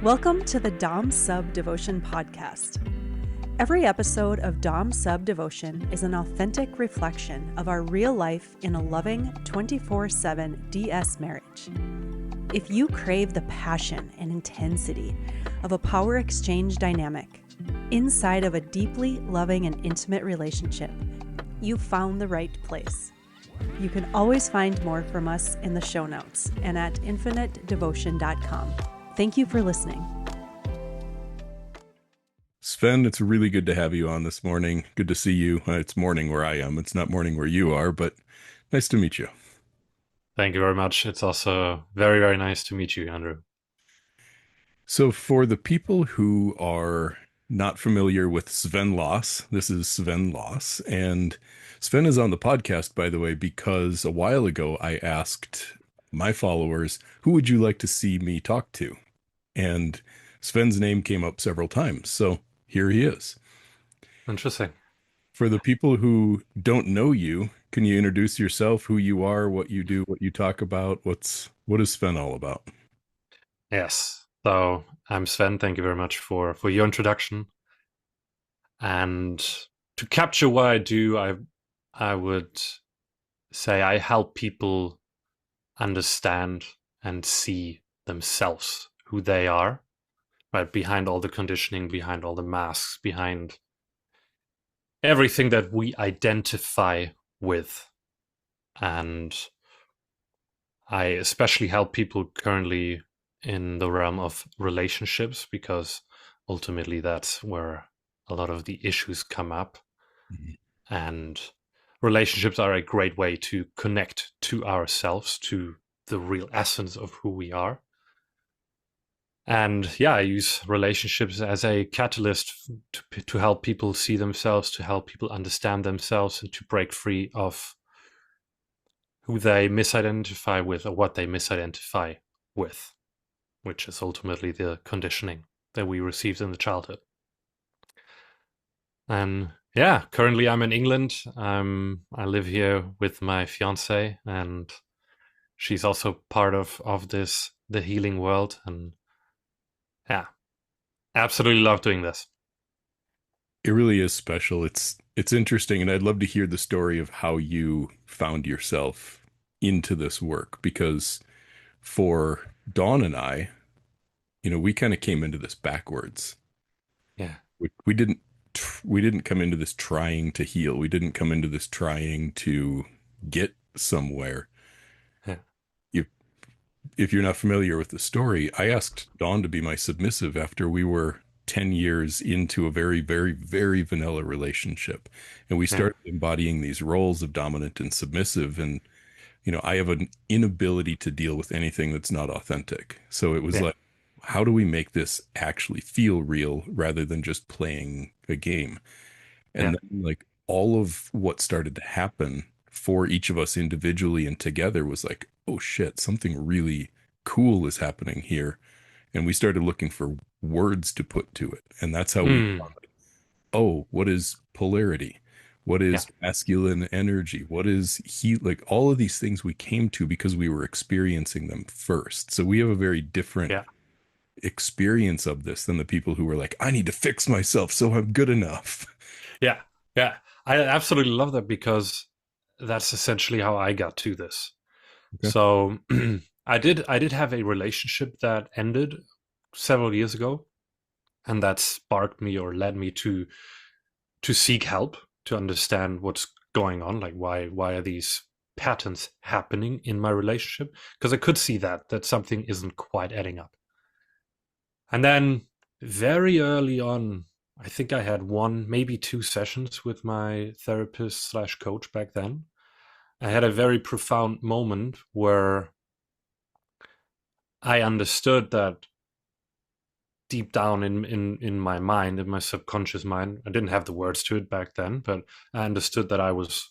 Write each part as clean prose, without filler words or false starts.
Welcome to the Dom Sub Devotion Podcast. Every episode of Dom Sub Devotion is an authentic reflection of our real life in a loving 24/7 DS marriage. If you crave the passion and intensity of a power exchange dynamic inside of a deeply loving and intimate relationship, you've found the right place. You can always find more from us in the show notes and at infinitedevotion.com. Thank you for listening. Sven, it's really good to have you on this morning. Good to see you. It's morning where I am. It's not morning where you are, but nice to meet you. Thank you very much. It's also very, very nice to meet you, Andrew. So for the people who are not familiar with Sven Loss, this is Sven Loss. And Sven is on the podcast, by the way, because a while ago I asked my followers, who would you like to see me talk to? And Sven's name came up several times. So here he is. Interesting. For the people who don't know you, can you introduce yourself, who you are, what you do, what you talk about? What is Sven all about? Yes. So I'm Sven. Thank you very much for your introduction. And to capture what I do, I would say I help people understand and see themselves, who they are, right? Behind all the conditioning, behind all the masks, behind everything that we identify with. And I especially help people currently in the realm of relationships, because ultimately that's where a lot of the issues come up. Mm-hmm. And relationships are a great way to connect to ourselves, to the real essence of who we are. And yeah, I use relationships as a catalyst to help people see themselves, to help people understand themselves, and to break free of who they misidentify with or what they misidentify with, which is ultimately the conditioning that we received in the childhood. And yeah, currently I'm in England. I live here with my fiance, and she's also part of the healing world. And yeah, absolutely love doing this. It really is special. It's interesting, and I'd love to hear the story of how you found yourself into this work, because for Dawn and I, we kind of came into this backwards. Yeah. We didn't come into this trying to heal. We didn't come into this trying to get somewhere. Yeah. If you're not familiar with the story, I asked Dawn to be my submissive after we were 10 years into a very, very, very vanilla relationship. And we started embodying these roles of dominant and submissive. And, I have an inability to deal with anything that's not authentic. So it was like, how do we make this actually feel real rather than just playing a game? And then, like, all of what started to happen for each of us individually and together was like, oh shit, something really cool is happening here. And we started looking for words to put to it. And that's how we found it. Oh, what is polarity? What is masculine energy? What is heat? Like, all of these things we came to because we were experiencing them first. So we have a very different experience of this than the people who were like, I need to fix myself so I'm good enough. Yeah. I absolutely love that, because that's essentially how I got to this. Okay. So I did have a relationship that ended several years ago, and that sparked me or led me to seek help, to understand what's going on, like why are these patterns happening in my relationship, because I could see that something isn't quite adding up. And then very early on, I think I had 1, maybe 2 sessions with my therapist / coach back then. I had a very profound moment where I understood that deep down in my mind, in my subconscious mind, I didn't have the words to it back then, but I understood that I was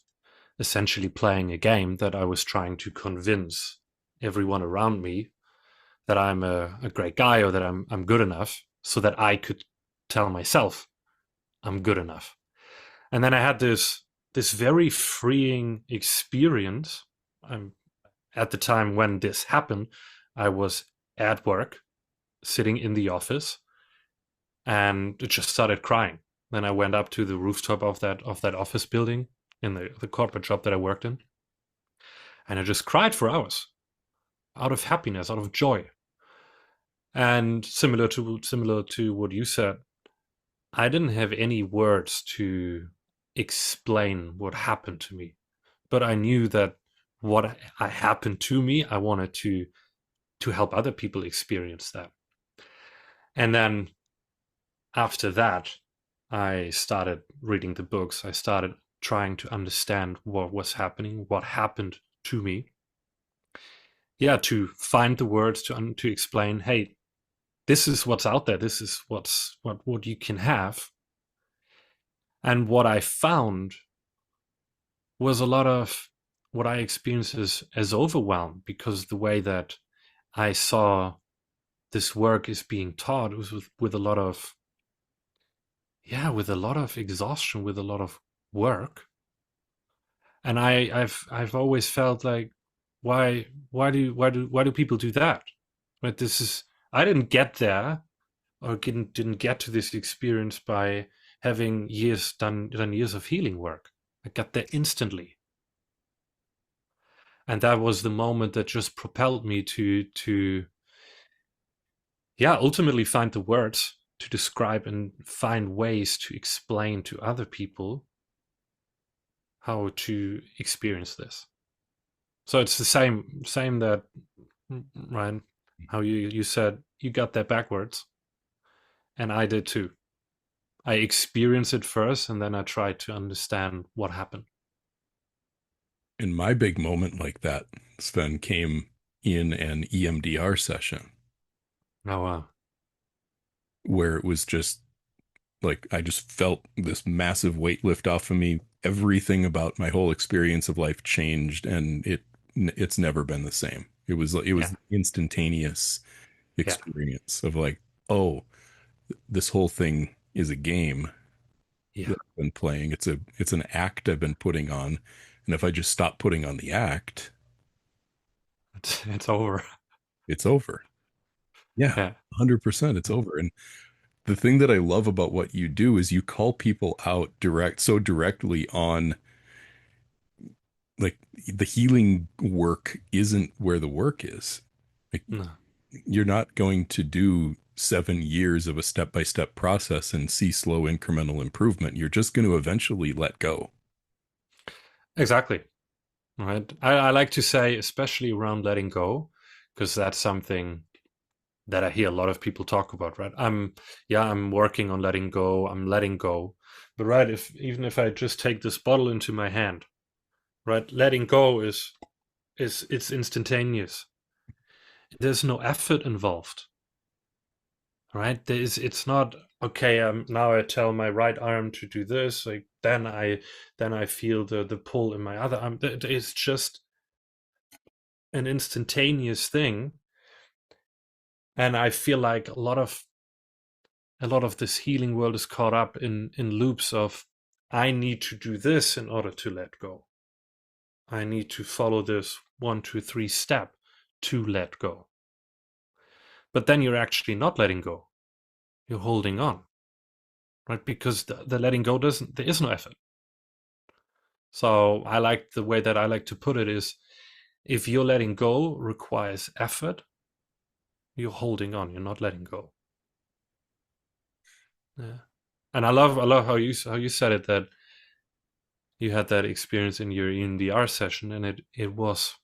essentially playing a game, that I was trying to convince everyone around me that I'm a great guy, or that I'm good enough, so that I could tell myself I'm good enough. And then I had this very freeing experience. At the time when this happened, I was at work sitting in the office, and it just started crying. Then I went up to the rooftop of that office building in the corporate job that I worked in, and I just cried for hours out of happiness, out of joy. And similar to what you said, I didn't have any words to explain what happened to me, but I knew that what happened to me, I wanted to help other people experience that. And then after that, I started reading the books. I started trying to understand what was happening, what happened to me. Yeah, to find the words to explain, hey, this is what's out there. This is what you can have. And what I found was a lot of what I experienced as overwhelm, because the way that I saw this work is being taught was with a lot of with a lot of exhaustion, with a lot of work. And I've always felt like, why do people do that? Right? This is, I didn't get there, or didn't get to this experience by having done years of healing work. I got there instantly. And that was the moment that just propelled me to ultimately find the words to describe and find ways to explain to other people how to experience this. So it's the same that, Ryan, how you said you got that backwards, and I did too. I experienced it first, and then I tried to understand what happened. And my big moment like that, Sven, came in an EMDR session. Oh wow. Where it was just like I just felt this massive weight lift off of me. Everything about my whole experience of life changed, and it's never been the same. It was instantaneous Yeah. experience of like, oh, this whole thing is a game Yeah. that I've been playing. It's an act I've been putting on, and if I just stop putting on the act, It's over. it's over. Yeah, Yeah. 100%, it's over. And the thing that I love about what you do is you call people out so directly on, like, the healing work isn't where the work is. Like, No. you're not going to do 7 years of a step-by-step process and see slow incremental improvement. You're just going to eventually let go. Exactly. Right. I like to say, especially around letting go, because that's something that I hear a lot of people talk about, right? I'm working on letting go, I'm letting go. But right, even if I just take this bottle into my hand, right, letting go is it's instantaneous. There's no effort involved. Right? It's not okay, now I tell my right arm to do this, like then I feel the pull in my other arm. It's just an instantaneous thing. And I feel like a lot of this healing world is caught up in loops of, I need to do this in order to let go. I need to follow this 1, 2, 3 step to let go. But then you're actually not letting go. You're holding on, right? Because the letting go there is no effort. So I like the way that I like to put it is, if you're letting go requires effort, you're holding on. You're not letting go. Yeah. And I love how you said it, that you had that experience in your EMDR session, and it was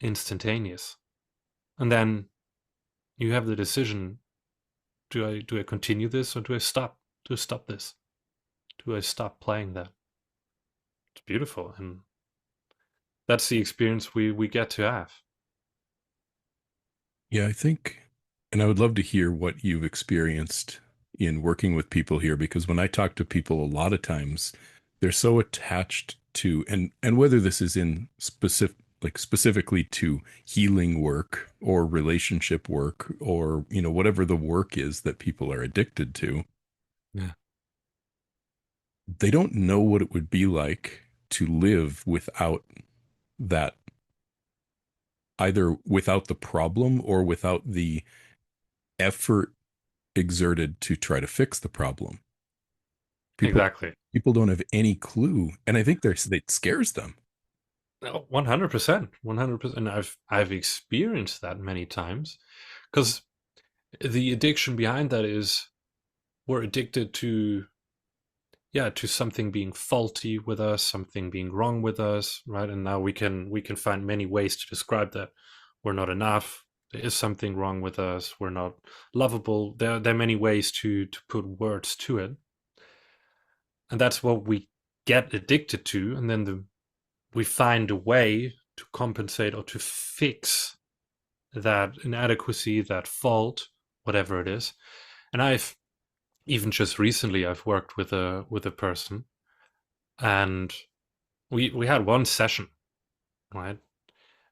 instantaneous. And then you have the decision: do I continue this, or do I stop? Do I stop this? Do I stop playing that? It's beautiful, and that's the experience we get to have. Yeah, I think, and I would love to hear what you've experienced in working with people here, because when I talk to people, a lot of times they're so attached to, and whether this is in specifically to healing work or relationship work, or, whatever the work is that people are addicted to, Yeah. they don't know what it would be like to live without that, either without the problem or without the effort exerted to try to fix the problem. People Exactly. people don't have any clue, and I think it scares them. No, 100%, 100%. And I've experienced that many times, because the addiction behind that is we're addicted to, yeah, to something being faulty with us, something being wrong with us, right? And now we can find many ways to describe that. We're not enough. There is something wrong with us. We're not lovable. There are many ways to put words to it, and that's what we get addicted to. And then we find a way to compensate or to fix that inadequacy, that fault, whatever it is. And I've even just recently I've worked with a person, and we had one session, right?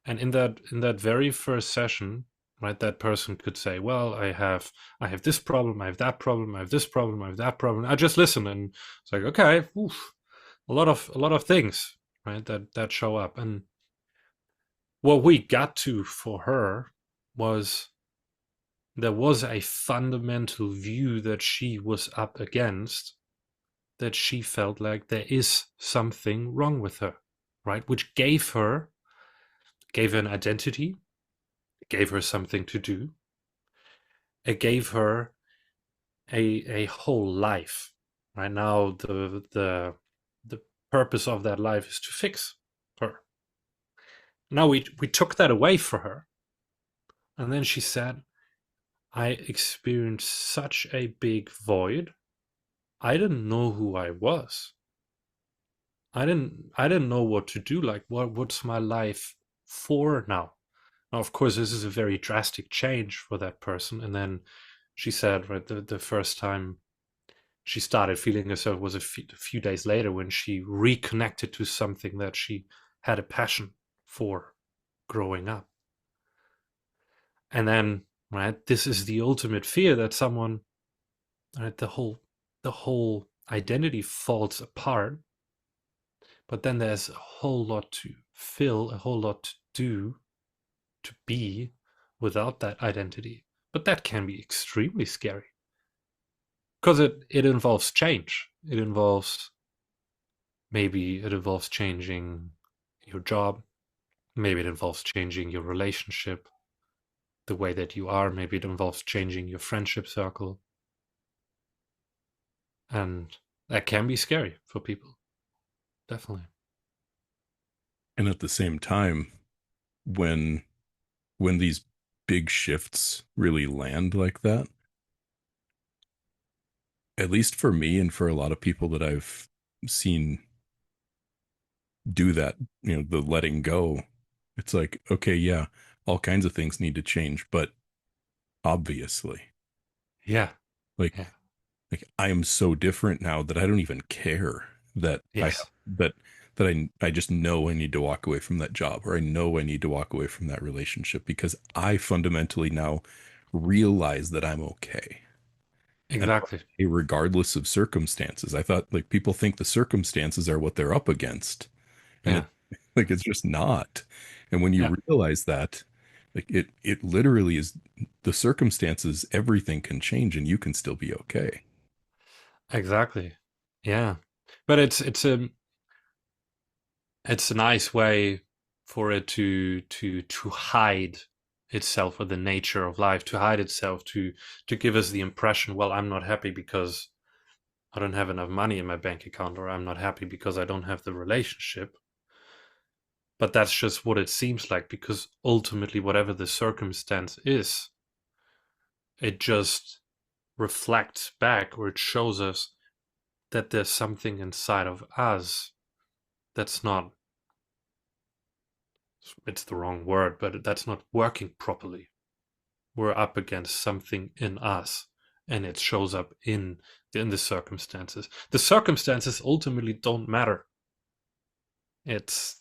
And in that very first session, right, that person could say, well, I have this problem, I have that problem, I have this problem, I have that problem. I just listen, and it's like, okay, oof, a lot of things, right, that show up. And what we got to for her was there was a fundamental view that she was up against, that she felt like there is something wrong with her, right? Which gave her an identity, gave her something to do. It gave her a whole life. Right now, the purpose of that life is to fix her. Now we took that away for her, and then she said, I experienced such a big void. I didn't know who I was. I didn't know what to do. Like, what's my life for now? Now, of course, this is a very drastic change for that person. And then she said, right, the first time she started feeling herself was a few days later, when she reconnected to something that she had a passion for growing up. And then, right, this is the ultimate fear, that someone, right, the whole identity falls apart. But then there's a whole lot to fill, a whole lot to do, to be without that identity. But that can be extremely scary, because it involves change. Maybe it involves changing your job. Maybe it involves changing your relationship, the way that you are. Maybe it involves changing your friendship circle. And that can be scary for people. Definitely. And at the same time, when these big shifts really land like that, at least for me and for a lot of people that I've seen do that, the letting go, it's like, okay, yeah, all kinds of things need to change, but obviously, Yeah. like, Yeah. I am so different now that I don't even care that Yes. I just know I need to walk away from that job, or I know I need to walk away from that relationship, because I fundamentally now realize that I'm okay. And I'm Exactly. okay regardless of circumstances. I thought, like, people think the circumstances are what they're up against, and Yeah. it's just not. And when Yeah. you realize that, like, it literally is the circumstances, everything can change and you can still be okay. Exactly. Yeah. But it's a nice way for it to hide itself, or the nature of life to hide itself, to give us the impression, well, I'm not happy because I don't have enough money in my bank account, or I'm not happy because I don't have the relationship. But that's just what it seems like, because ultimately, whatever the circumstance is, it just reflects back, or it shows us that there's something inside of us that's not, it's the wrong word, but that's not working properly. We're up against something in us, and it shows up in the circumstances. The circumstances ultimately don't matter. It's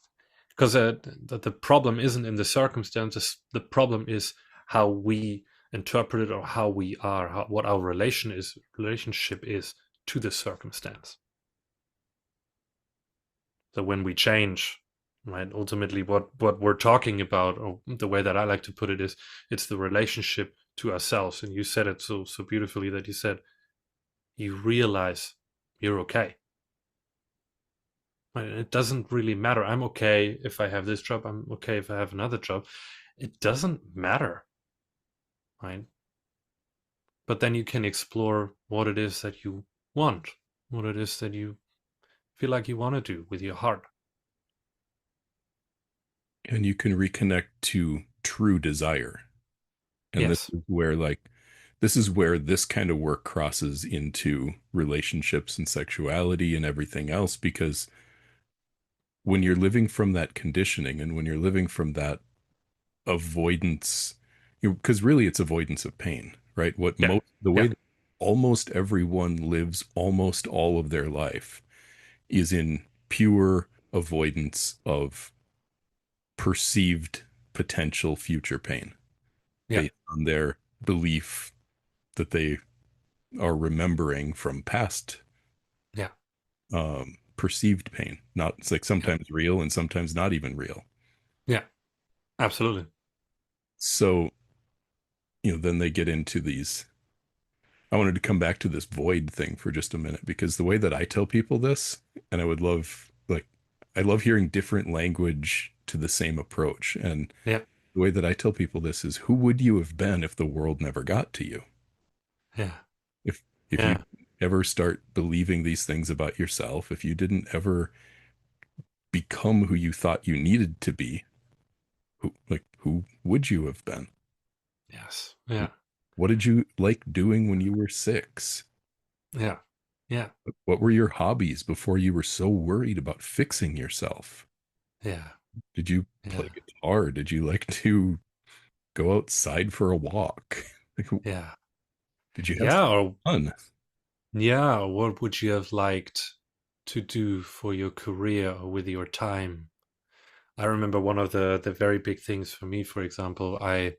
because the problem isn't in the circumstances. The problem is how we interpret it, or how we are, what our relationship is to the circumstance. So when we change, right, ultimately what we're talking about, or the way that I like to put it, is it's the relationship to ourselves. And you said it so beautifully, that you said you realize you're okay. Right? It doesn't really matter. I'm okay if I have this job. I'm okay if I have another job. It doesn't matter, right? But then you can explore what it is that you want, what it is that you feel like you want to do with your heart. And you can reconnect to true desire. And Yes. this is where this kind of work crosses into relationships and sexuality and everything else, because when you're living from that conditioning and when you're living from that avoidance, because really it's avoidance of pain, right? Yeah. The way Yeah. that almost everyone lives almost all of their life is in pure avoidance of perceived potential future pain Yeah. based on their belief that they are remembering from past Yeah. perceived pain. Not, it's like Yeah. sometimes real and sometimes not even real. Yeah. Absolutely. So, then they get into these. I wanted to come back to this void thing for just a minute, because the way that I tell people this, and I love hearing different language to the same approach. And Yeah. the way that I tell people this is, who would you have been if the world never got to you? Yeah. If you Yeah. ever start believing these things about yourself, if you didn't ever become who you thought you needed to be, who would you have been? Yes. Yeah. What did you like doing when you were 6? Yeah. Yeah. What were your hobbies before you were so worried about fixing yourself? Yeah. Did you play Yeah. guitar? Did you like to go outside for a walk? Like, Yeah. did you have Yeah. Or fun? yeah. What would you have liked to do for your career or with your time? I remember one of the very big things for me, for example, I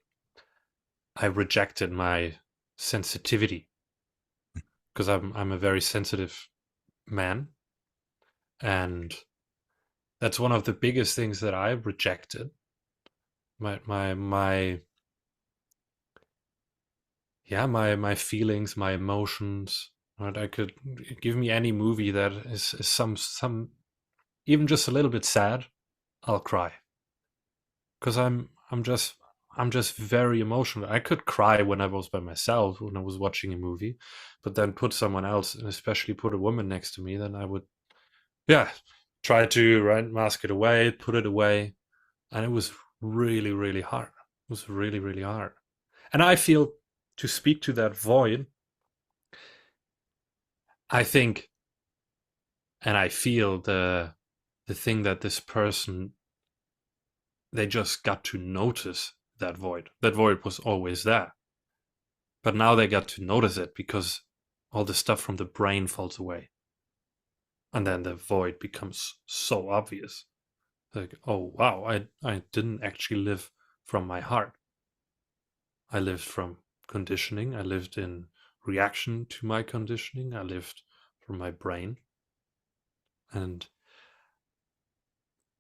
rejected my sensitivity, because I'm a very sensitive man, and that's one of the biggest things that I rejected. My yeah, my feelings, my emotions. Right? I could give me any movie that is some even just a little bit sad, I'll cry, because I'm just very emotional. I could cry when I was by myself, when I was watching a movie, but then put someone else, and especially put a woman next to me, then I would, yeah, try to, right, mask it away, put it away, and it was really really hard. It was really really hard, and I feel, to speak to that void, I think, and I feel the thing that this person, they just got to notice that void. That void was always there, but now they got to notice it because all the stuff from the brain falls away, and then the void becomes so obvious. Like, oh wow, I didn't actually live from my heart. I lived from conditioning. I lived in reaction to my conditioning. I lived from my brain. And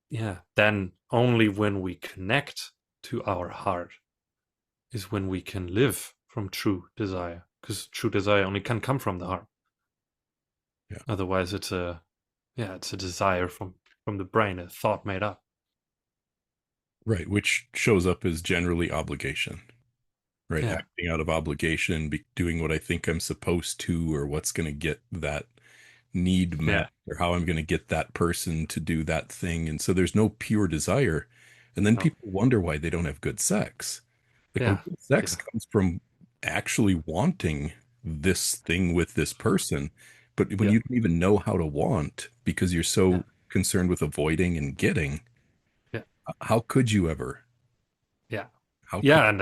yeah, then only when we connect to our heart is when we can live from true desire. Because true desire only can come from the heart. Yeah. Otherwise it's a desire from the brain, a thought made up. Right, which shows up as generally obligation, right? Yeah. Acting out of obligation, doing what I think I'm supposed to, or what's going to get that need Yeah. met, or how I'm going to get that person to do that thing. And so there's no pure desire. And then No. people wonder why they don't have good sex. Like, well, Yeah. good sex Yeah. comes from actually wanting this thing with this person. But when Yeah. you don't even know how to want because you're Yeah. so concerned with avoiding and getting, Yeah. how could you ever? Yeah. How could Yeah. And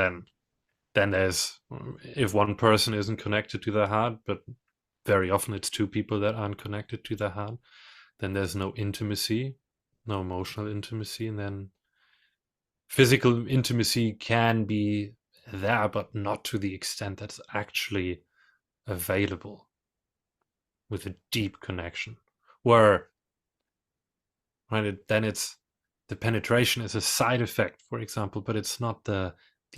then there's, if one person isn't connected to their heart, but very often it's two people that aren't connected to their heart, then there's no intimacy, no emotional intimacy, and then physical intimacy can be there, but not to the extent that's actually available with a deep connection. Where, right, then it's, the penetration is a side effect, for example, but it's not the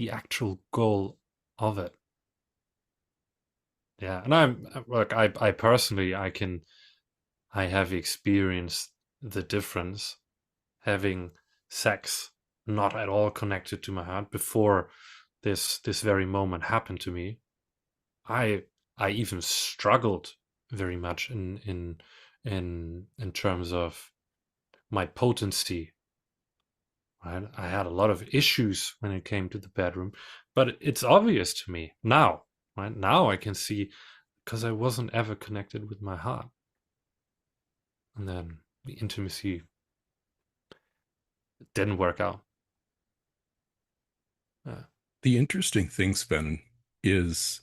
actual goal of it. Yeah, and I personally, I have experienced the difference having sex not at all connected to my heart before this very moment happened to me. I I even struggled very much in terms of my potency. Right? I had a lot of issues when it came to the bedroom, but it's obvious to me now. Right now, I can see because I wasn't ever connected with my heart, and then the intimacy didn't work out. The interesting thing, Sven, is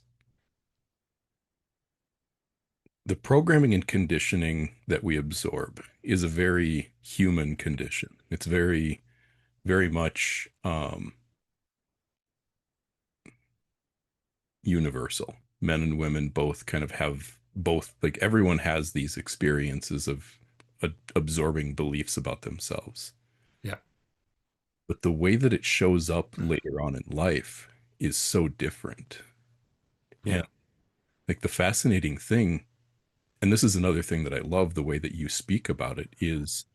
the programming and conditioning that we absorb is a very human condition. It's very, very much universal. Men and women both kind of have both, like everyone has these experiences of absorbing beliefs about themselves. Yeah, But the way that it shows up later on in life is so different. And yeah, like the fascinating thing, and this is another thing that I love the way that you speak about it, is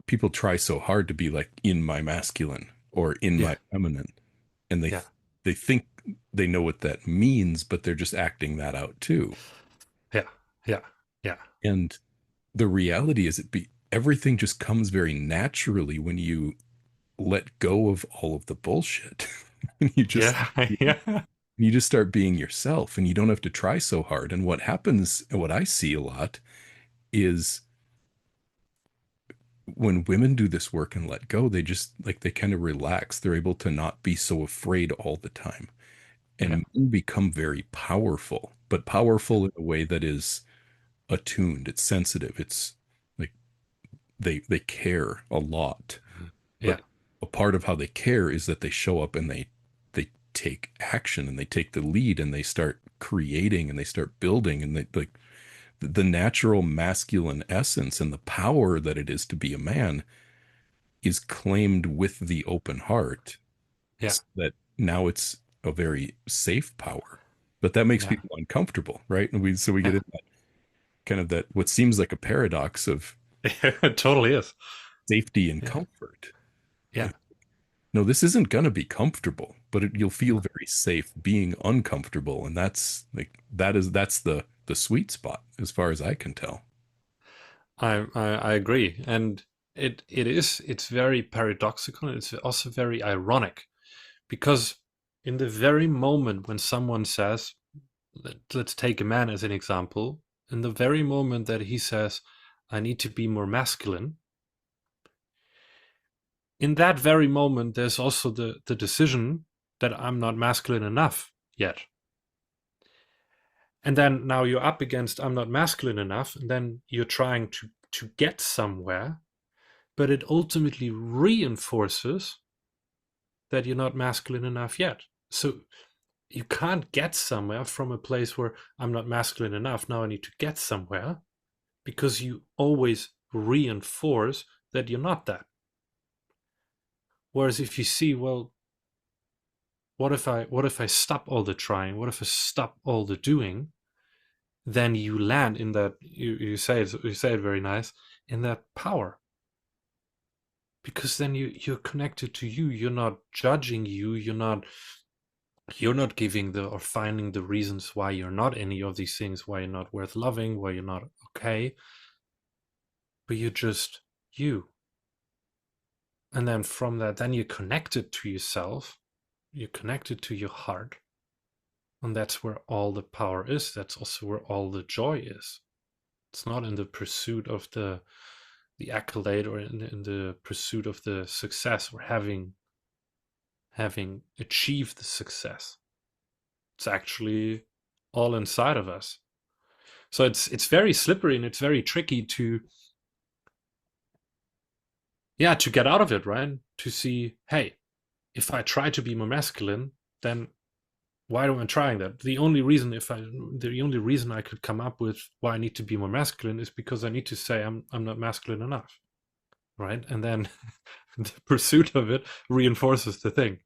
people try so hard to be like in my masculine or in yeah, my feminine, and yeah, they think they know what that means, but they're just acting that out too. yeah, yeah, yeah, And the reality is everything just comes very naturally when you let go of all of the bullshit. And yeah, yeah, you just start being yourself, and you don't have to try so hard. And what happens, and what I see a lot, is when women do this work and let go, they just like they kind of relax. They're able to not be so afraid all the time. yeah, And men become very powerful, but powerful in a way that is attuned. It's sensitive. It's like they care a lot. yeah, But a part of how they care is that they show up and they take action and they take the lead and they start creating and they start building, and they like the natural masculine essence and the power that it is to be a man is claimed with the open heart, yeah, so that now it's a very safe power. But that makes yeah, people uncomfortable, right? And we get yeah. in that kind of that what seems like a paradox of It totally is. safety and Yeah, comfort. yeah, No, this isn't going to be comfortable, but you'll feel no. very safe being uncomfortable, and that's like that's the sweet spot as far as I can tell. I agree, and it's very paradoxical, and it's also very ironic because in the very moment when someone says, let's take a man as an example, in the very moment that he says, I need to be more masculine, in that very moment, there's also the decision that I'm not masculine enough yet. And then now you're up against I'm not masculine enough, and then you're trying to get somewhere, but it ultimately reinforces that you're not masculine enough yet. So you can't get somewhere from a place where I'm not masculine enough. Now I need to get somewhere because you always reinforce that you're not that. Whereas if you see, well, what if I stop all the trying? What if I stop all the doing? Then you land in that you say it very nice, in that power. Because then you're connected to you. You're not judging you. You're not giving the or finding the reasons why you're not any of these things, why you're not worth loving, why you're not okay. But you're just you. And then from that, then you're connected to yourself. You're connected to your heart. And that's where all the power is. That's also where all the joy is. It's not in the pursuit of the accolade or in the pursuit of the success or having achieved the success. It's actually all inside of us. So it's very slippery and it's very tricky to get out of it, right? To see, hey, if I try to be more masculine, then why am I trying that? The only reason I could come up with why I need to be more masculine is because I need to say I'm not masculine enough, right? And then the pursuit of it reinforces the thing.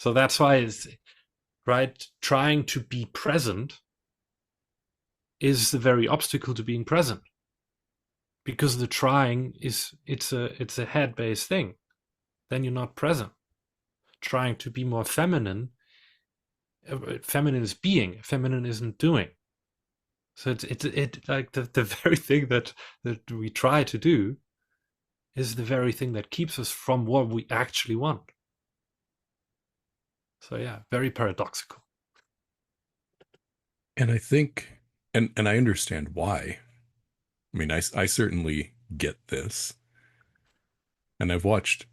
So that's why it's right. Trying to be present is the very obstacle to being present, because the trying it's a head-based thing. Then you're not present. Trying to be more feminine, feminine is being, feminine isn't doing. So it like the very thing that we try to do is the very thing that keeps us from what we actually want. So yeah, very paradoxical. And I think, and I understand why. I mean, I certainly get this. And I've watched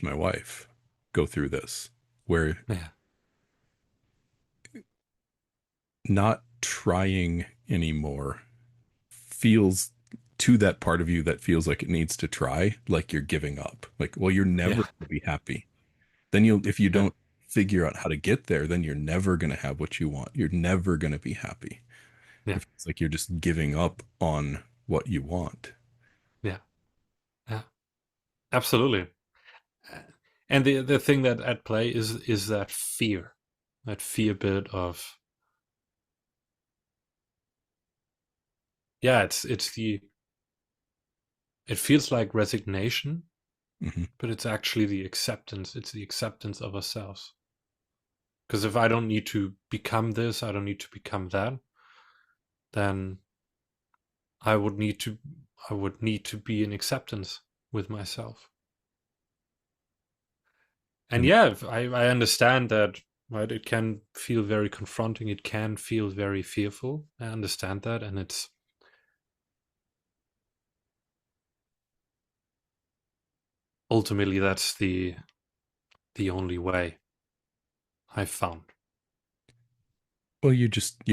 my wife go through this, where Yeah, not trying anymore feels, to that part of you that feels like it needs to try, like you're giving up. Like, well, you're never yeah, going to be happy. Then if you yeah, don't figure out how to get there, then you're never going to have what you want. You're never going to be happy. yeah, It feels like you're just giving up on what you want. yeah, yeah. Absolutely. Uh, And the thing that at play is that fear bit of, yeah, it feels like resignation, Hmm. but it's actually the acceptance. It's the acceptance of ourselves. Because if I don't need to become this, I don't need to become that, then I would need to be in acceptance with myself. And And yeah, I understand that, right? It can feel very confronting. It can feel very fearful. I understand that, and it's ultimately that's the only way I've found. well, you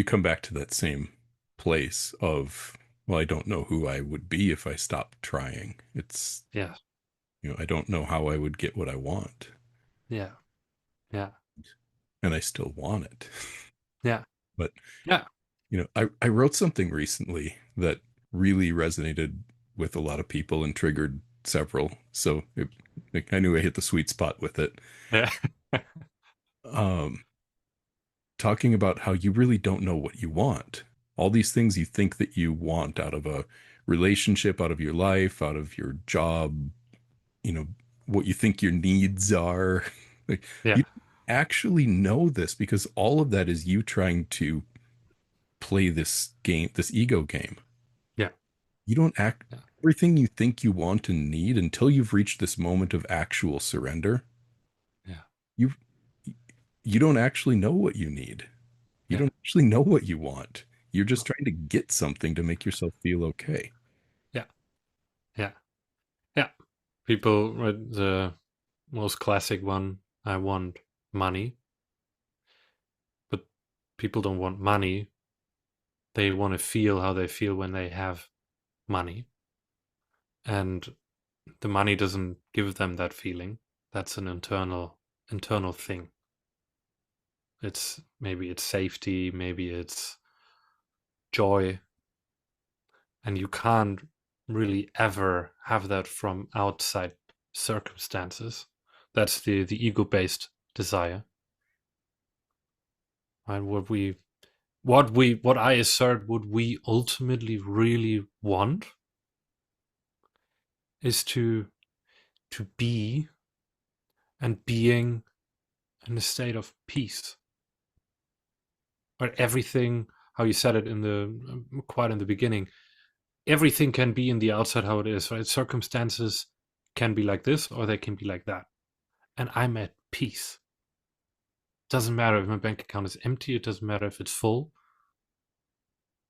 come back to that same place of, well, I don't know who I would be if I stopped trying. It's, Yeah, I don't know how I would get what I want, yeah, yeah, and I still want it. yeah, But, yeah, I wrote something recently that really resonated with a lot of people and triggered several. So I knew I hit the sweet spot with it. yeah, Um, Talking about how you really don't know what you want. All these things you think that you want out of a relationship, out of your life, out of your job, you know, what you think your needs are. Like, yeah, you actually know this because all of that is you trying to play this game, this ego game. yeah, You don't act yeah, everything you think you want and need until you've reached this moment of actual surrender. yeah, You you don't actually know what you need. You yeah, don't actually know what you want. You're just trying to get something to make yourself feel okay. yeah, yeah, yeah. People, right, the most classic one, I want money, but people don't want money. They want to feel how they feel when they have money. And the money doesn't give them that feeling. That's an internal thing. It's maybe it's safety, maybe it's joy, and you can't really ever have that from outside circumstances. That's the ego-based desire. And what I assert what we ultimately really want is to be, and being in a state of peace. But everything, how you said it in the quite in the beginning, everything can be in the outside how it is, right? Circumstances can be like this or they can be like that. And I'm at peace. Doesn't matter if my bank account is empty, it doesn't matter if it's full.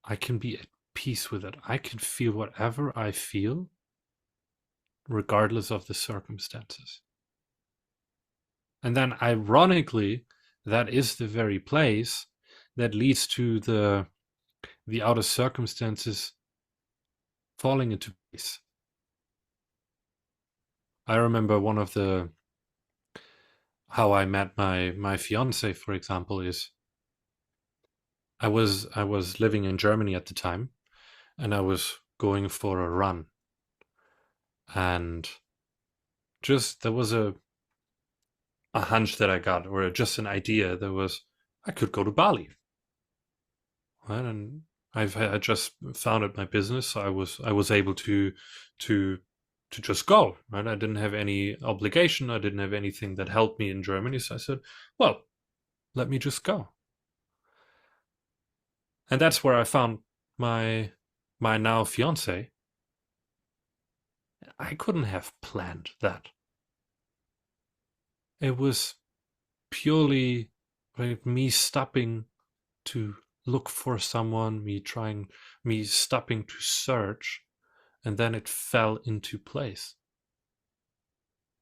I can be at peace with it. I can feel whatever I feel, regardless of the circumstances. And then, ironically, that is the very place that leads to the outer circumstances falling into place. I remember one of the how I met my fiance, for example, is I was living in Germany at the time, and I was going for a run, and just there was hunch that I got, or just an idea that was, I could go to Bali. Right? And I just founded my business. So I was able to just go. Right? I didn't have any obligation. I didn't have anything that held me in Germany. So I said, well, let me just go. And that's where I found my now fiance. I couldn't have planned that. It was purely like me stopping to look for someone, me stopping to search, and then it fell into place.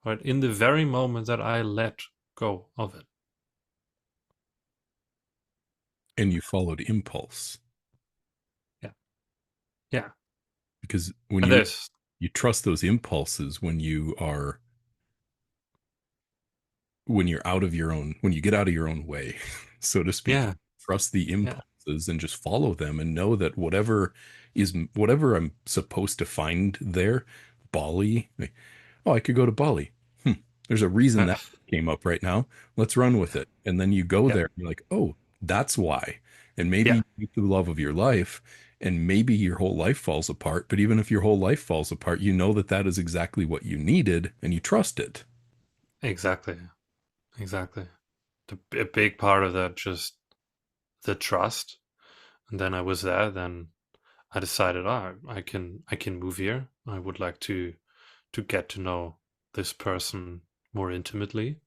Right? In the very moment that I let go of it. And you followed impulse. Yeah. Yeah. Because when And you trust those impulses when you're out of your own, when you get out of your own way, so to speak. yeah. Trust the Yeah. impulses and just follow them and know that whatever I'm supposed to find there. Bali, like, oh, I could go to Bali. There's a reason that came up right now. Let's run with it. And then you go Yeah. there and you're like, oh, that's why. And maybe Yeah. you meet the love of your life, and maybe your whole life falls apart. But even if your whole life falls apart, you know that that is exactly what you needed and you trust it. Exactly. Exactly. A big part of that, just the trust. And then I was there. Then I decided, I can move here. I would like to get to know this person more intimately.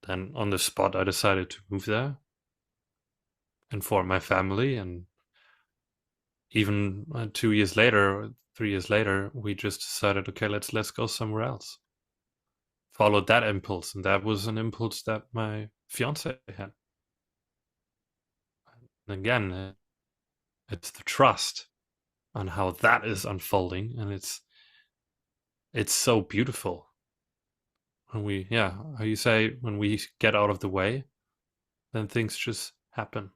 Then on the spot, I decided to move there and form my family. And even 2 years later, 3 years later, we just decided, okay, let's go somewhere else. Followed that impulse, and that was an impulse that my fiance had. And again, it's the trust on how that is unfolding, and it's so beautiful. When we, yeah, how you say, when we get out of the way, then things just happen.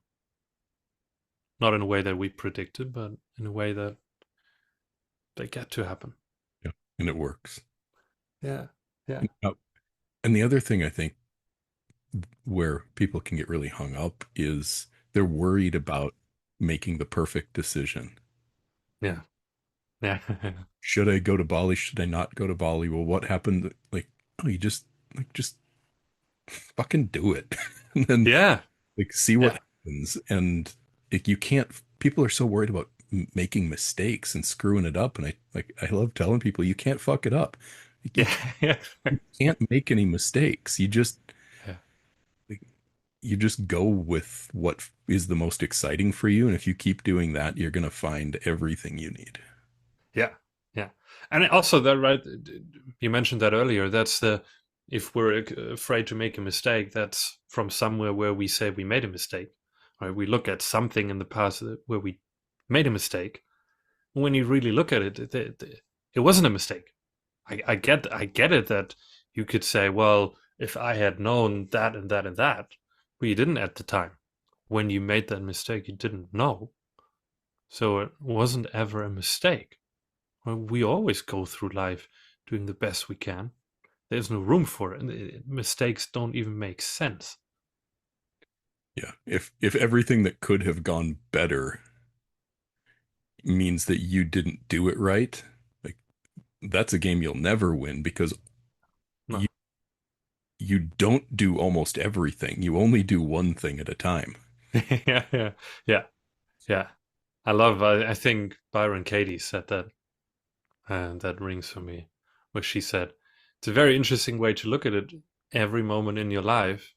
Not in a way that we predicted, but in a way that they get to happen. Yeah. And it works. Yeah. Yeah. And the other thing I think where people can get really hung up is they're worried about making the perfect decision. Yeah. Yeah. Should I go to Bali? Should I not go to Bali? Well, what happened? Like, oh, you just fucking do it. And then yeah. like see what Yeah. happens. And like you can't, people are so worried about making mistakes and screwing it up. And I love telling people you can't fuck it up. Like, Yeah. Yeah. you can't make any mistakes. Yeah. Like, you just go with what is the most exciting for you. And if you keep doing that, you're going to find everything you need. Yeah. Yeah. And also that, right, you mentioned that earlier. That's if we're afraid to make a mistake, that's from somewhere where we say we made a mistake. Right? We look at something in the past where we made a mistake. When you really look at it, it wasn't a mistake. I get it that you could say, well, if I had known that and that and that, but you didn't at the time. When you made that mistake, you didn't know. So it wasn't ever a mistake. Well, we always go through life doing the best we can. There's no room for it. And mistakes don't even make sense. Yeah. If everything that could have gone better means that you didn't do it right, like that's a game you'll never win because No. you don't do almost everything. You only do one thing at a time. yeah, yeah, yeah, yeah. I think Byron Katie said that, and that rings for me, where she said, it's a very interesting way to look at it. Every moment in your life,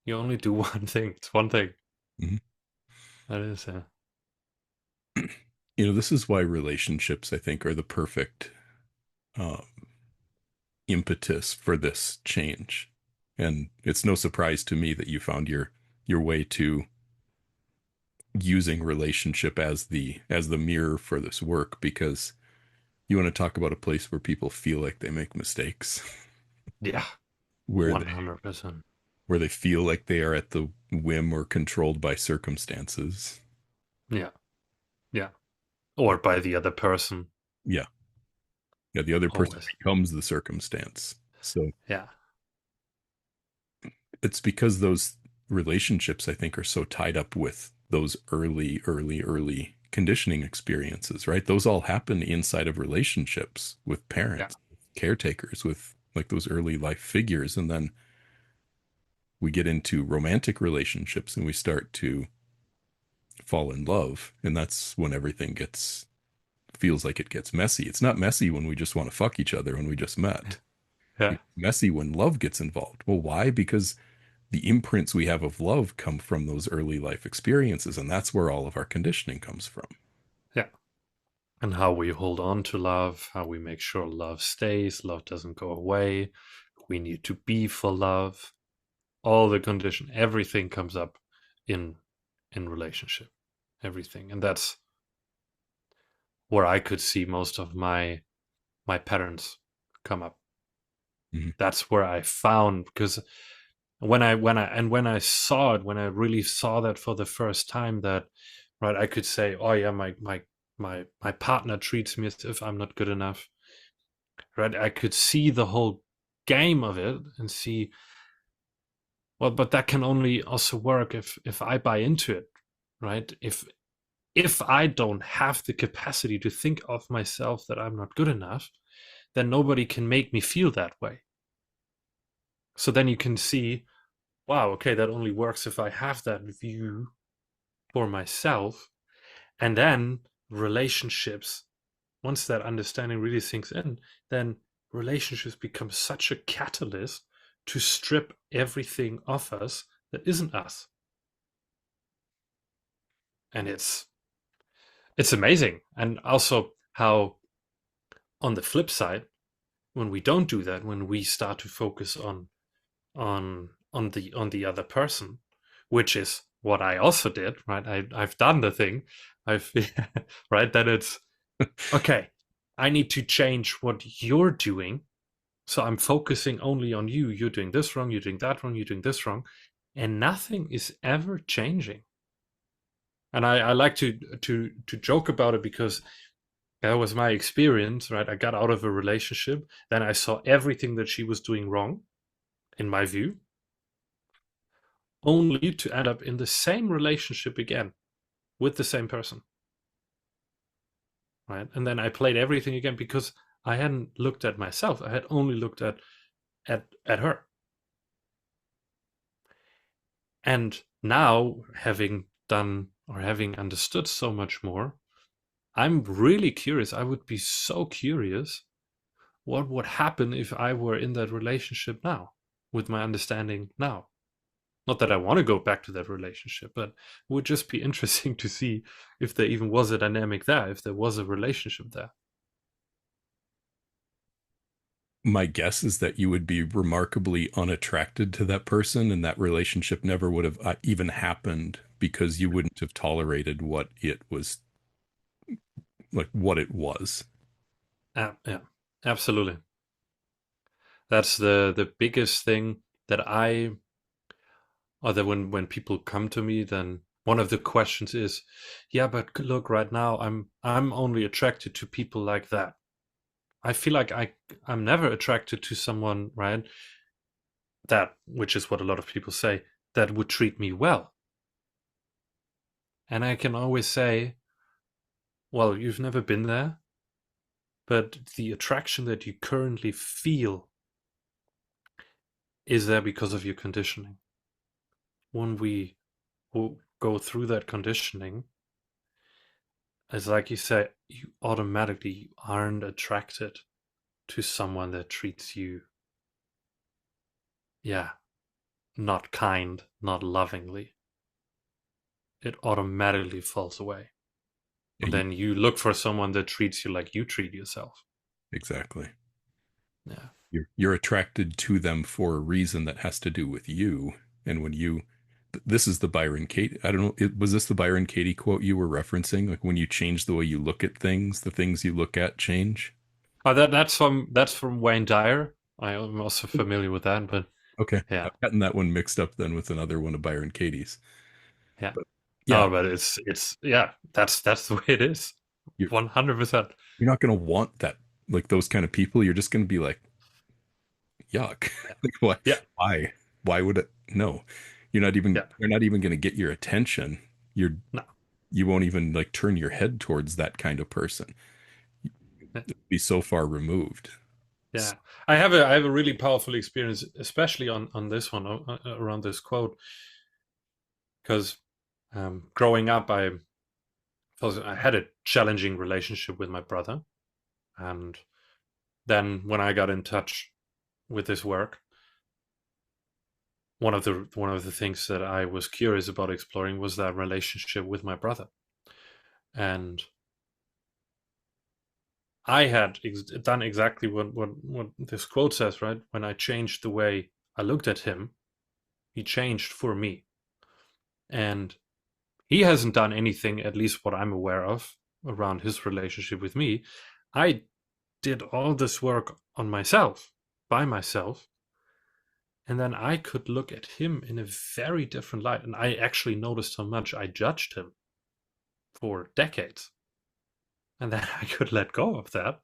you only do one thing. It's one thing. Mm-hmm. That is, This is why relationships, I think, are the perfect um, impetus for this change. And it's no surprise to me that you found your way to using relationship as the mirror for this work, because you want to talk about a place where people feel like they make mistakes, yeah, where they 100%. where they feel like they are at the whim or controlled by circumstances. Yeah, yeah. Or by the other person. Yeah. Yeah, the other person Always. becomes the circumstance. So Yeah. it's because those relationships, I think, are so tied up with those early conditioning experiences, right? Those all happen inside of relationships with Yeah. parents, caretakers, with like those early life figures. And then we get into romantic relationships and we start to fall in love. And that's when everything gets, feels like it gets messy. It's not messy when we just want to fuck each other when we just met. Yeah. It's messy when love gets involved. Well, why? Because the imprints we have of love come from those early life experiences, and that's where all of our conditioning comes from. Yeah. And how we hold on to love, how we make sure love stays, love doesn't go away. We need to be for love. All the condition, everything comes up in relationship. Everything. And that's where I could see most of my patterns come up. Mm-hmm. That's where I found, because when I saw it, when I really saw that for the first time, that right, I could say, oh yeah, my partner treats me as if I'm not good enough. Right, I could see the whole game of it and see, well, but that can only also work if I buy into it, right? If I don't have the capacity to think of myself that I'm not good enough, then nobody can make me feel that way. So then you can see, wow, okay, that only works if I have that view for myself. And then relationships, once that understanding really sinks in, then relationships become such a catalyst to strip everything off us that isn't us. And it's amazing. And also how, on the flip side, when we don't do that, when we start to focus on the other person, which is what I also did, right? I've done the thing. I've right, that it's okay, I need to change what you're doing. So I'm focusing only on you. You're doing this wrong, you're doing that wrong, you're doing this wrong. And nothing is ever changing. And I like to joke about it, because that was my experience, right? I got out of a relationship, then I saw everything that she was doing wrong, in my view, only to end up in the same relationship again with the same person. Right. And then I played everything again because I hadn't looked at myself. I had only looked at her. And now, having done or having understood so much more, I'm really curious. I would be so curious what would happen if I were in that relationship now, with my understanding now. Not that I want to go back to that relationship, but it would just be interesting to see if there even was a dynamic there, if there was a relationship there. My guess is that you would be remarkably unattracted to that person, and that relationship never would have even happened because you wouldn't have tolerated what it was, like what it was. Yeah, absolutely. That's the biggest thing that or that when people come to me, then one of the questions is, yeah, but look, right now I'm only attracted to people like that. I feel like I'm never attracted to someone, right, that, which is what a lot of people say, that would treat me well. And I can always say, well, you've never been there, but the attraction that you currently feel is there because of your conditioning. When we go through that conditioning, it's like you say, you automatically aren't attracted to someone that treats you, yeah, not kind, not lovingly. It automatically falls away. Yeah, And then you look for someone that treats you like you treat yourself. exactly. Yeah. You're attracted to them for a reason that has to do with you. And when you, this is the Byron Katie, I don't know, was this the Byron Katie quote you were referencing? Like when you change the way you look at things, the things you look at change. Oh, that's from Wayne Dyer. I am also familiar with that, but Okay, yeah, I've gotten that one mixed up then with another one of Byron Katie's. yeah. But yeah, No, but it's yeah, that's the way it is. you're 100%. you're not gonna want that, like those kind of people. You're just gonna be like, yuck. Yeah. Like what? Yeah. Why? Why would it? No, Yeah. you're not even going to get your attention. No. You won't even like turn your head towards that kind of person. Yeah. Be so far removed. Yeah. I have a really powerful experience, especially on this one, around this quote, because growing up, I had a challenging relationship with my brother, and then when I got in touch with this work, one of the things that I was curious about exploring was that relationship with my brother. And I had done exactly what this quote says, right? When I changed the way I looked at him, he changed for me. And he hasn't done anything, at least what I'm aware of, around his relationship with me. I did all this work on myself, by myself. And then I could look at him in a very different light. And I actually noticed how much I judged him for decades. And then I could let go of that.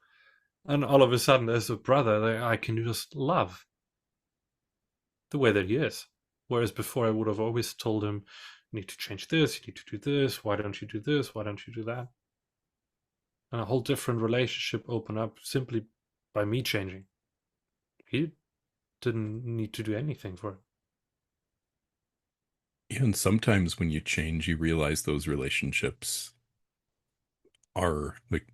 And all of a sudden, as a brother, I can just love the way that he is. Whereas before, I would have always told him, you need to change this, you need to do this, why don't you do this, why don't you do that? And a whole different relationship opened up simply by me changing. He didn't need to do anything for it. Yeah, and sometimes when you change, you realize those relationships are like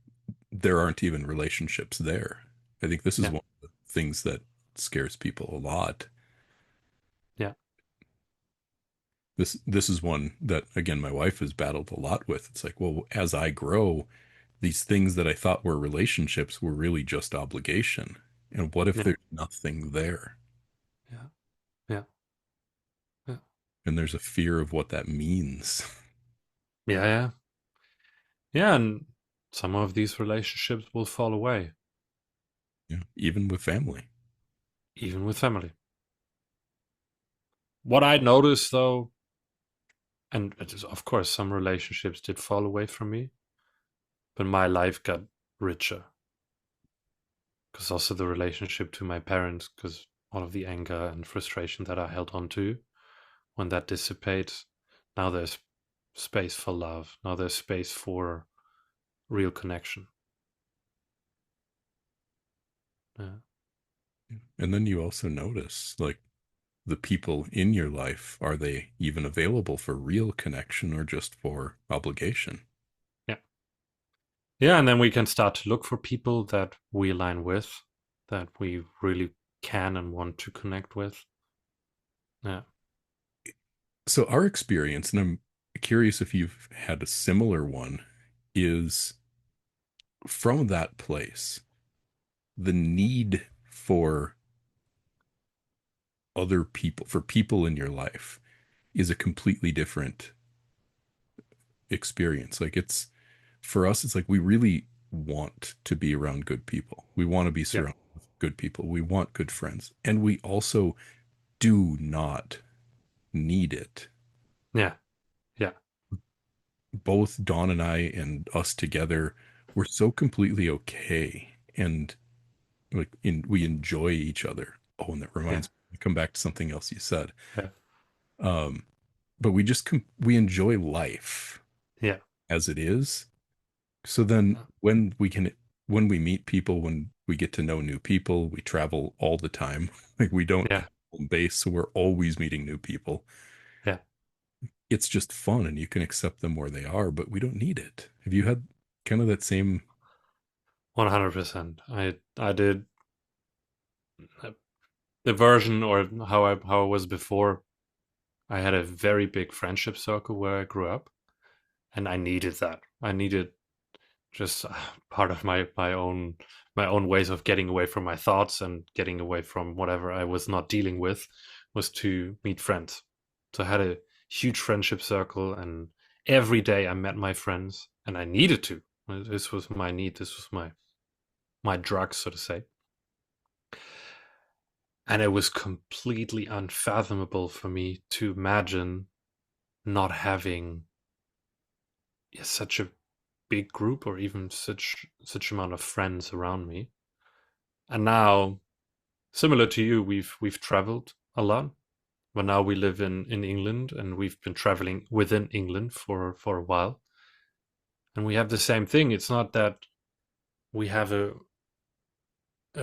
there aren't even relationships there. I think this is Yeah, one of the things that scares people a lot. yeah, This is one that again my wife has battled a lot with. It's like, well, as I grow, these things that I thought were relationships were really just obligation. And what if yeah, there's nothing there? yeah, yeah, yeah, And there's a fear of what that means. yeah, yeah. Yeah, and some of these relationships will fall away, Yeah, even with family. even with family. What I noticed though, and it is, of course, some relationships did fall away from me, but my life got richer. Because also the relationship to my parents, because all of the anger and frustration that I held on to, when that dissipates, now there's space for love. Now there's space for real connection. Yeah. And then you also notice like the people in your life, are they even available for real connection or just for obligation? Yeah. Yeah. And then we can start to look for people that we align with, that we really can and want to connect with. Yeah. So our experience, and I'm curious if you've had a similar one, is from that place, the need for other people, for people in your life, is a completely different experience. Like it's for us, it's like we really want to be around good people. We want to be Yeah. surrounded with good people. We want good friends. And we also do not need it. Yeah. Yeah. Both Dawn and I and us together, we're so completely okay. And we enjoy each other. Oh, and that Yeah. reminds me, come back to something else you said. Yeah. Um, but we enjoy life Yeah. as it is. So then when we meet people, when we get to know new people, we travel all the time. Like we don't Yeah. have a home base, so we're always meeting new people. Yeah. It's just fun and you can accept them where they are, but we don't need it. Have you had kind of that same 100%. I did the version or how I was before. I had a very big friendship circle where I grew up, and I needed that. I needed just part of my own ways of getting away from my thoughts and getting away from whatever I was not dealing with was to meet friends. So I had a huge friendship circle, and every day I met my friends, and I needed to. This was my need. This was my drug, so to say. And it was completely unfathomable for me to imagine not having such a big group or even such amount of friends around me. And now, similar to you, we've traveled a lot. But now we live in England, and we've been traveling within England for a while, and we have the same thing. It's not that we have a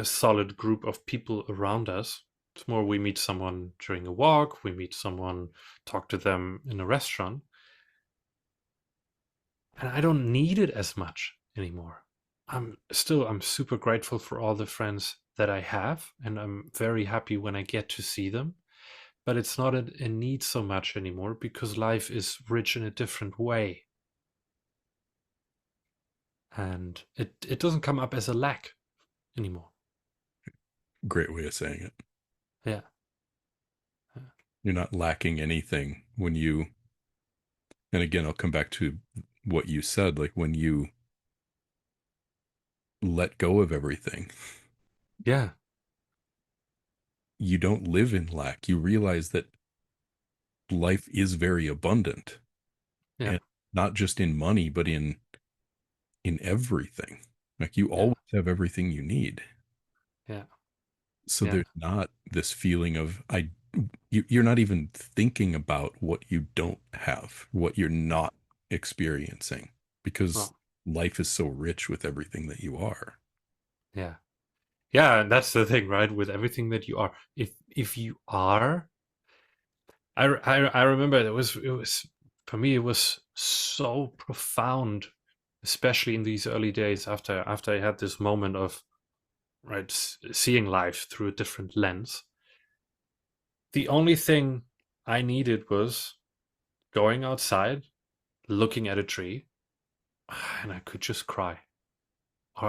solid group of people around us. It's more we meet someone during a walk, we meet someone, talk to them in a restaurant, and I don't need it as much anymore. I'm super grateful for all the friends that I have, and I'm very happy when I get to see them. But it's not a need so much anymore because life is rich in a different way. And it doesn't come up as a lack anymore. Great way of saying it. Yeah. You're not lacking anything when you, and again, I'll come back to what you said, like when you let go of everything, Yeah. you don't live in lack. You realize that life is very abundant, Yeah. and not just in money, but in everything. Like you Yeah. always have everything you need. Yeah. So Yeah. there's not this feeling of you're not even thinking about what you don't have, what you're not experiencing, because Well, life is so rich with everything that you are. yeah. Yeah, and that's the thing, right? With everything that you are, if you are, I remember it was for me it was so profound, especially in these early days after I had this moment of right seeing life through a different lens. The only thing I needed was going outside, looking at a tree, and I could just cry. Or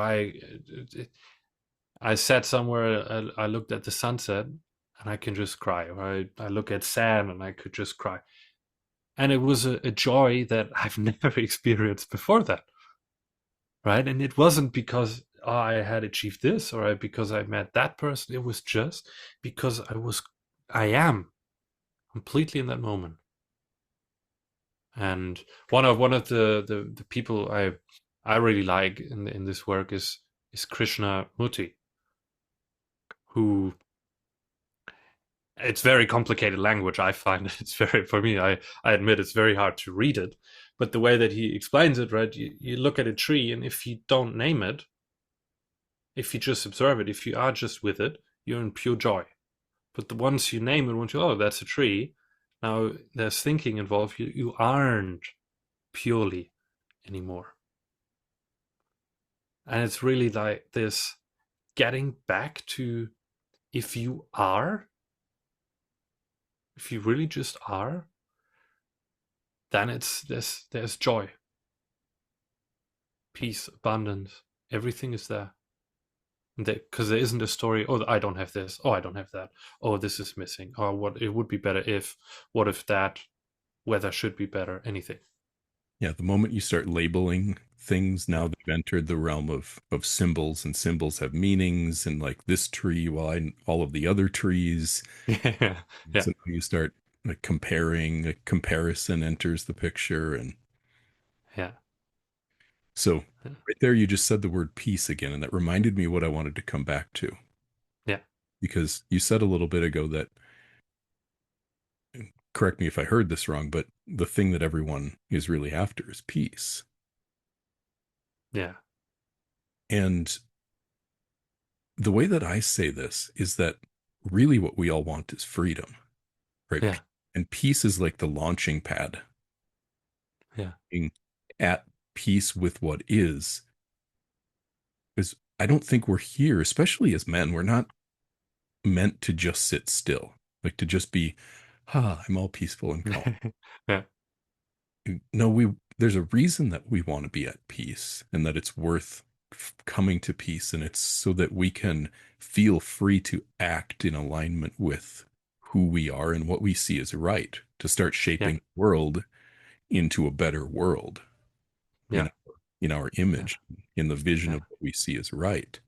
I sat somewhere, I looked at the sunset, and I can just cry. Or I look at sand, and I could just cry. And it was a joy that I've never experienced before that, right? And it wasn't because I had achieved this or because I met that person. It was just because I am completely in that moment. And one of the people I really like in this work is Krishna Murti, who it's very complicated language. I find it's very for me. I admit it's very hard to read it, but the way that he explains it, right? You look at a tree, and if you don't name it, if you just observe it, if you are just with it, you're in pure joy. But the once you name it, once you that's a tree. Now there's thinking involved. You aren't purely anymore. And it's really like this getting back to if you are, if you really just are, then it's there's joy, peace, abundance. Everything is there. Because there isn't a story, oh, I don't have this, oh, I don't have that, oh, this is missing, oh, what it would be better if, what if that, weather should be better, anything. Yeah, the moment you start labeling things, now they've entered the realm of symbols, and symbols have meanings, and like this tree, well, all of the other trees. Yeah, yeah, So you start like comparing, a comparison enters the picture, and yeah, so right there you just said the word peace again, and that reminded me what I wanted to come back to, yeah, because you said a little bit ago that, correct me if I heard this wrong, but the thing that everyone is really after is peace. yeah, And the way that I say this is that really what we all want is freedom, right? yeah, And peace is like the launching pad. yeah, Being at peace with what is, because I don't think we're here, especially as men, we're not meant to just sit still, like to just be, I'm all peaceful and calm. yeah, No, there's a reason that we want to be at peace, and that it's worth coming to peace, and it's so that we can feel free to act in alignment with who we are and what we see as right, to start yeah, shaping the world into a better world yeah, in our yeah, image, in the vision yeah, of what we see as right.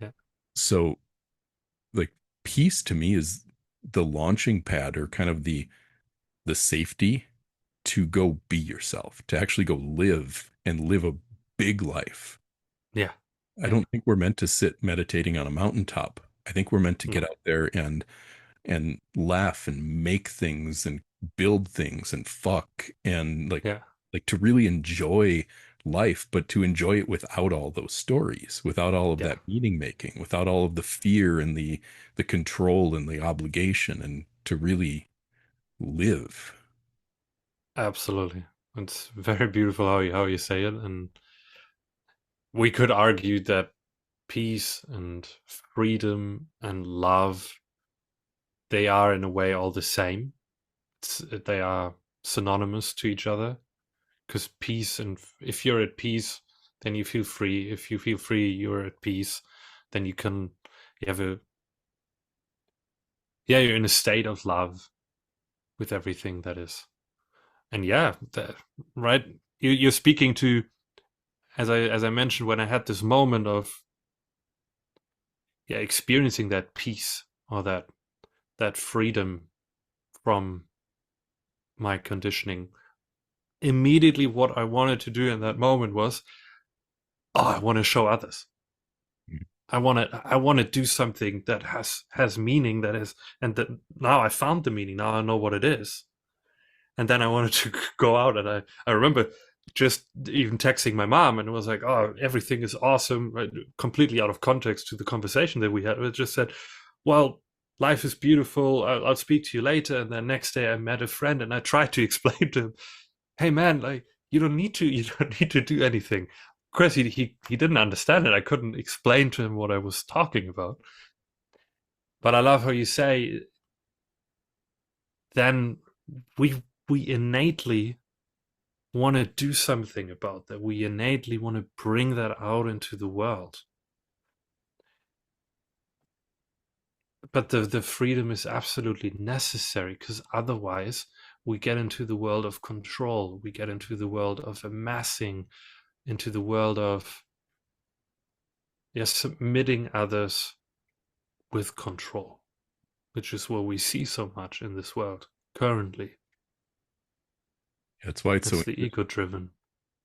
yeah, So like peace to me is the launching pad, or kind of the safety to go be yourself, to actually go live and live a big life. yeah, I yeah, don't think we're meant to sit meditating on a mountaintop. I think we're meant to get no, out there and and laugh and make things and build things and fuck and Yeah. like to really enjoy life, but to enjoy it without all those stories, without all of Yeah. that meaning making, without all of the fear and the control and the obligation, and to really live. Absolutely. It's very beautiful how you say it. And we could argue that peace and freedom and love, they are in a way all the same. They are synonymous to each other, because peace, and if you're at peace, then you feel free. If you feel free, you're at peace. Then you have you're in a state of love with everything that is. And yeah, right. You're speaking to, as I mentioned, when I had this moment of experiencing that peace, or that freedom from my conditioning. Immediately, what I wanted to do in that moment was, I want to show others. I want to do something that has meaning, that is, and that now I found the meaning. Now I know what it is. And then I wanted to go out, and I remember just even texting my mom, and it was like, oh, everything is awesome, right? Completely out of context to the conversation that we had. It just said, well, life is beautiful. I'll speak to you later. And then next day I met a friend, and I tried to explain to him, hey man, like you don't need to do anything. Of course, he didn't understand it. I couldn't explain to him what I was talking about. But I love how you say, then we innately want to do something about that. We innately want to bring that out into the world. But the freedom is absolutely necessary, because otherwise we get into the world of control. We get into the world of amassing, into the world of submitting others with control, which is what we see so much in this world currently. That's why it's It's so the ego driven.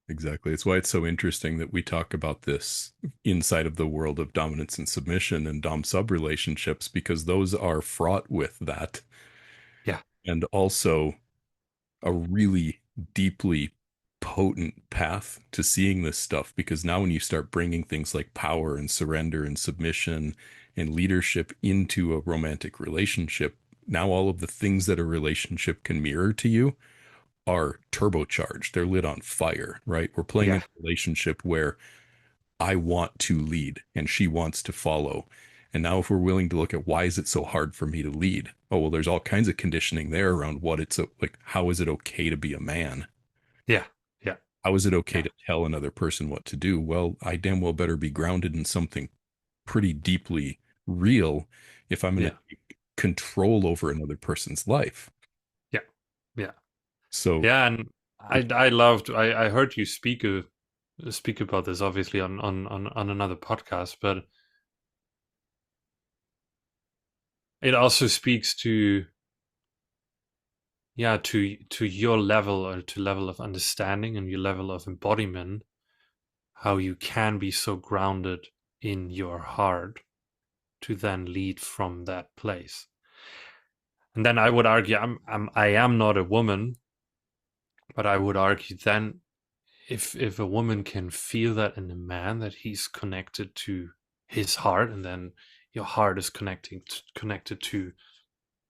exactly. It's why it's so interesting that we talk about this inside of the world of dominance and submission and dom sub relationships, because those are fraught with that. Yeah. And also a really deeply potent path to seeing this stuff, because now when you start bringing things like power and surrender and submission and leadership into a romantic relationship, now all of the things that a relationship can mirror to you are turbocharged. They're lit on fire, right? We're playing Yeah. in a relationship where I want to lead and she wants to follow. And now if we're willing to look at why is it so hard for me to lead? Oh, well, there's all kinds of conditioning there around what it's like. How is it okay to be a man? Yeah. Yeah. How is it okay Yeah. to tell another person what to do? Well, I damn well better be grounded in something pretty deeply real if I'm going Yeah. to take control over another person's life. Yeah. Yeah. So Yeah. And I loved, I heard you speak about this obviously on another podcast, but it also speaks to to your level, or to level of understanding and your level of embodiment, how you can be so grounded in your heart to then lead from that place. And then I would argue, I am not a woman, but I would argue then, if a woman can feel that in a man, that he's connected to his heart, and then your heart is connected to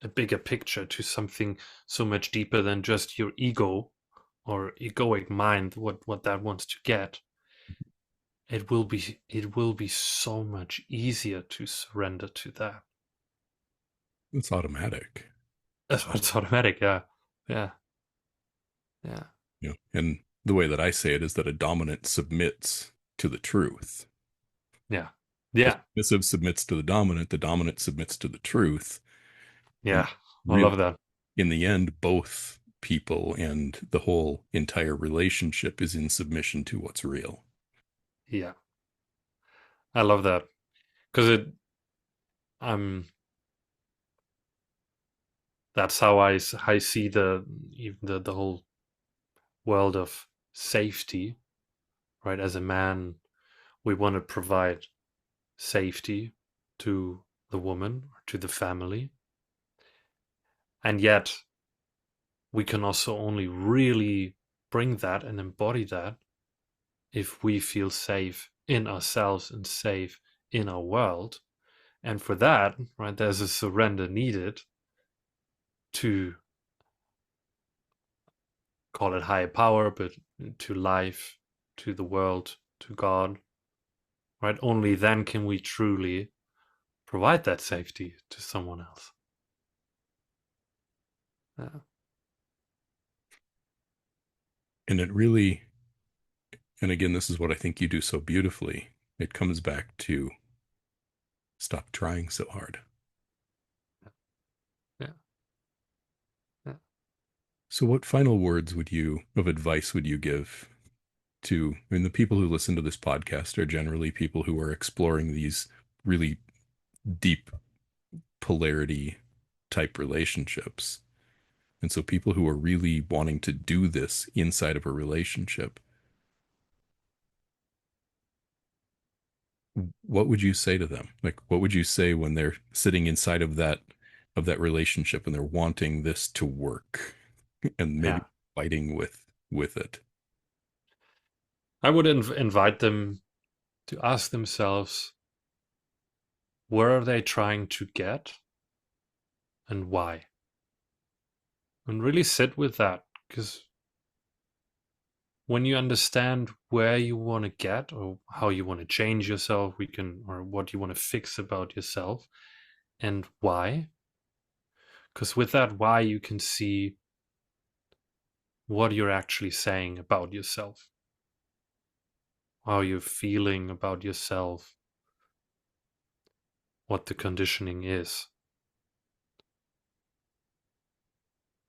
a bigger picture, to something so much deeper than just your ego or egoic mind, what that wants to get, it will be so much easier to surrender to that. it's automatic. It's automatic. Yeah. Yeah. Yeah. And the way that I say it is that a dominant submits to the truth. Yeah. The Yeah. submissive submits to the dominant submits to the truth. And Yeah. I really, love that. in the end, both people and the whole entire relationship is in submission to what's real. Yeah. I love that, because um that's how I see even the whole world of safety, right? As a man, we want to provide safety to the woman, or to the family. And yet we can also only really bring that and embody that if we feel safe in ourselves and safe in our world. And for that, right, there's a surrender needed to, call it higher power, but to life, to the world, to God, right? Only then can we truly provide that safety to someone else. Yeah. And it really, and again, this is what I think you do so beautifully. It comes back to stop trying so hard. Yeah. Yeah. So what final words of advice would you give to, I mean, the people who listen to this podcast are generally people who are exploring these really deep polarity type relationships. And so people who are really wanting to do this inside of a relationship, what would you say to them? Like, what would you say when they're sitting inside of that relationship and they're wanting this to work and maybe Yeah. fighting with it? I would invite them to ask themselves, where are they trying to get and why? And really sit with that, because when you understand where you want to get or how you want to change yourself, or what you want to fix about yourself and why, because with that why you can see what you're actually saying about yourself, how you're feeling about yourself, what the conditioning is.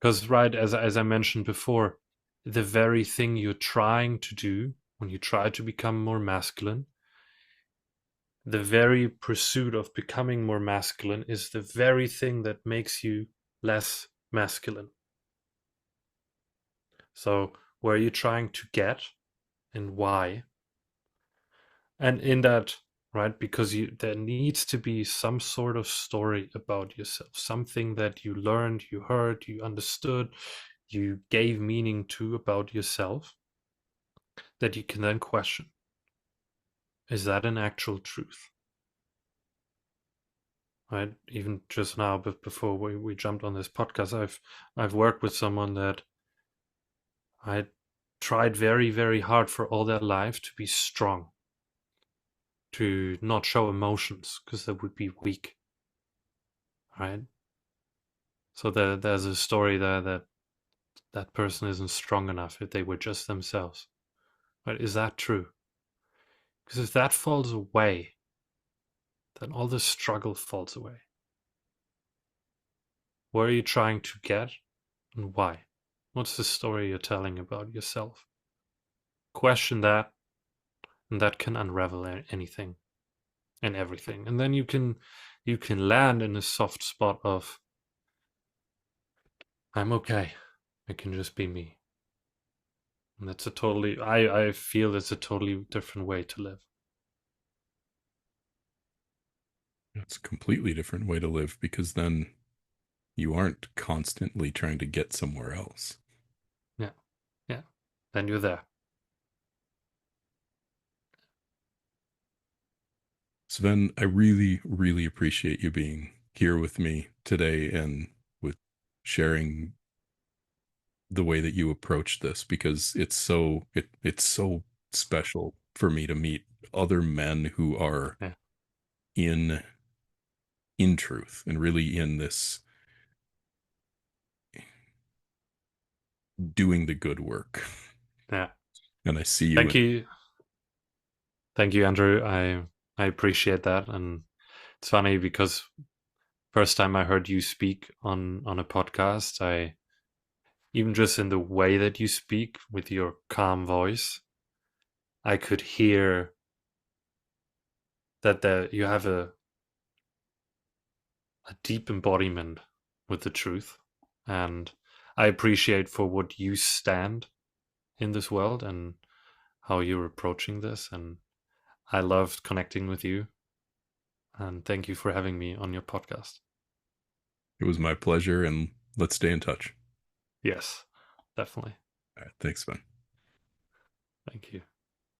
Because, right, as I mentioned before, the very thing you're trying to do when you try to become more masculine, the very pursuit of becoming more masculine is the very thing that makes you less masculine. So, where are you trying to get and why? And in that, right, because there needs to be some sort of story about yourself, something that you learned, you heard, you understood, you gave meaning to about yourself, that you can then question, is that an actual truth? Right, even just now, but before we jumped on this podcast, I've worked with someone that I tried very, very hard for all their life to be strong, to not show emotions because that would be weak, right? So there's a story there that that person isn't strong enough if they were just themselves. But is that true? Because if that falls away, then all the struggle falls away. Where are you trying to get and why? What's the story you're telling about yourself? Question that, and that can unravel anything and everything. And then you can land in a soft spot of, I'm okay. I can just be me. And that's a totally, I feel it's a totally different way to live. It's a completely different way to live because then you aren't constantly trying to get somewhere else. Yeah. Yeah. Then you're there. Sven, I really, really appreciate you being here with me today and with sharing the way that you approach this because it's so special for me to meet other men who are Yeah. in truth and really in this doing the good work. Yeah. And I see you Thank you. Thank you, Andrew. I appreciate that. And it's funny because first time I heard you speak on a podcast, I, even just in the way that you speak with your calm voice, I could hear that you have a deep embodiment with the truth. And I appreciate for what you stand in this world and how you're approaching this. And I loved connecting with you. And thank you for having me on your podcast. it was my pleasure, and let's stay in touch. Yes, definitely. All right, thanks, man. Thank you.